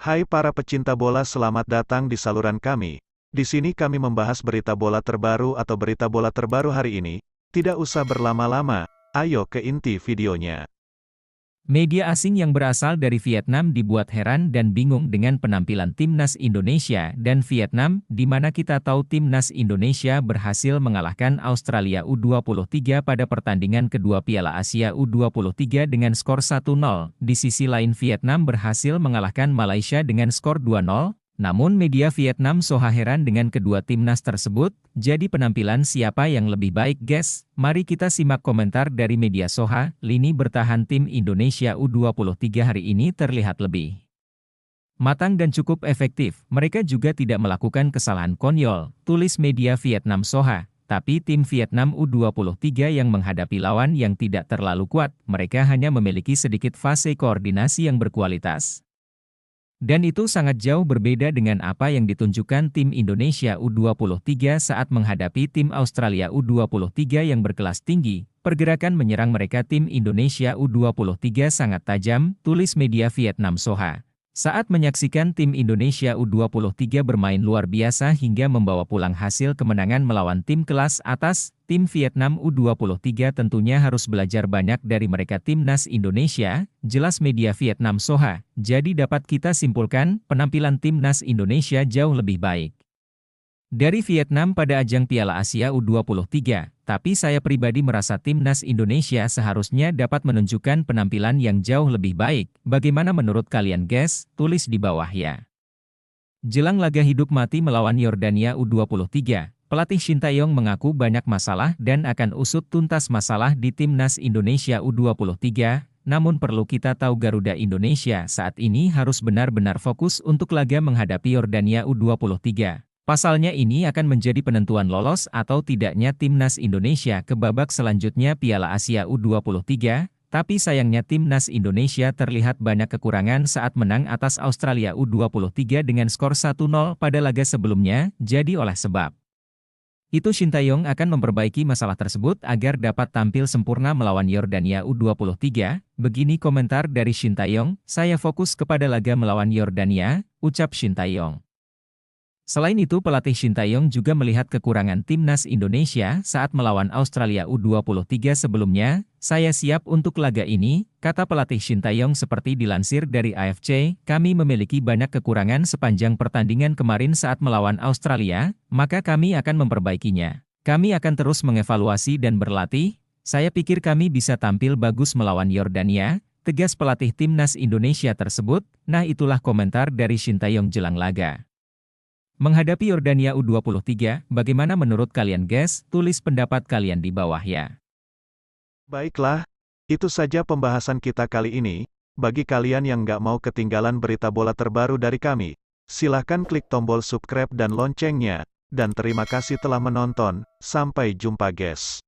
Hai para pecinta bola, selamat datang di saluran kami. Di sini kami membahas berita bola terbaru atau berita bola terbaru hari ini. Tidak usah berlama-lama, ayo ke inti videonya. Media asing yang berasal dari Vietnam dibuat heran dan bingung dengan penampilan timnas Indonesia dan Vietnam, di mana kita tahu timnas Indonesia berhasil mengalahkan Australia U23 pada pertandingan kedua Piala Asia U23 dengan skor 1-0. Di sisi lain Vietnam berhasil mengalahkan Malaysia dengan skor 2-0. Namun media Vietnam soha heran dengan kedua timnas tersebut. Jadi penampilan siapa yang lebih baik, guys? Mari kita simak komentar dari media soha. Lini bertahan tim Indonesia U23 hari ini terlihat lebih matang dan cukup efektif. Mereka juga tidak melakukan kesalahan konyol, tulis media Vietnam soha. Tapi tim Vietnam U23 yang menghadapi lawan yang tidak terlalu kuat, mereka hanya memiliki sedikit fase koordinasi yang berkualitas. Dan itu sangat jauh berbeda dengan apa yang ditunjukkan tim Indonesia U23 saat menghadapi tim Australia U23 yang berkelas tinggi. Pergerakan menyerang mereka tim Indonesia U23 sangat tajam, tulis media Vietnam soha. Saat menyaksikan tim Indonesia U23 bermain luar biasa hingga membawa pulang hasil kemenangan melawan tim kelas atas, tim Vietnam U23 tentunya harus belajar banyak dari mereka timnas Indonesia, jelas media Vietnam soha. Jadi dapat kita simpulkan, penampilan timnas Indonesia jauh lebih baik dari Vietnam pada ajang Piala Asia U23, tapi saya pribadi merasa timnas Indonesia seharusnya dapat menunjukkan penampilan yang jauh lebih baik. Bagaimana menurut kalian, guys? Tulis di bawah ya. Jelang laga hidup mati melawan Yordania U23, pelatih Shin Tae-yong mengaku banyak masalah dan akan usut tuntas masalah di timnas Indonesia U23. Namun perlu kita tahu Garuda Indonesia saat ini harus benar-benar fokus untuk laga menghadapi Yordania U23. Pasalnya ini akan menjadi penentuan lolos atau tidaknya timnas Indonesia ke babak selanjutnya Piala Asia U23, tapi sayangnya timnas Indonesia terlihat banyak kekurangan saat menang atas Australia U23 dengan skor 1-0 pada laga sebelumnya, jadi oleh sebab itu Shin Tae-yong akan memperbaiki masalah tersebut agar dapat tampil sempurna melawan Yordania U23. Begini komentar dari Shin Tae-yong, saya fokus kepada laga melawan Yordania, ucap Shin Tae-yong. Selain itu pelatih Shin Tae-yong juga melihat kekurangan timnas Indonesia saat melawan Australia U23 sebelumnya. Saya siap untuk laga ini, kata pelatih Shin Tae-yong seperti dilansir dari AFC, kami memiliki banyak kekurangan sepanjang pertandingan kemarin saat melawan Australia, maka kami akan memperbaikinya. Kami akan terus mengevaluasi dan berlatih, saya pikir kami bisa tampil bagus melawan Yordania, tegas pelatih timnas Indonesia tersebut. Nah itulah komentar dari Shin Tae-yong jelang laga menghadapi Yordania U23, bagaimana menurut kalian, guys? Tulis pendapat kalian di bawah ya. Baiklah, itu saja pembahasan kita kali ini. Bagi kalian yang nggak mau ketinggalan berita bola terbaru dari kami, silahkan klik tombol subscribe dan loncengnya. Dan terima kasih telah menonton, sampai jumpa guys.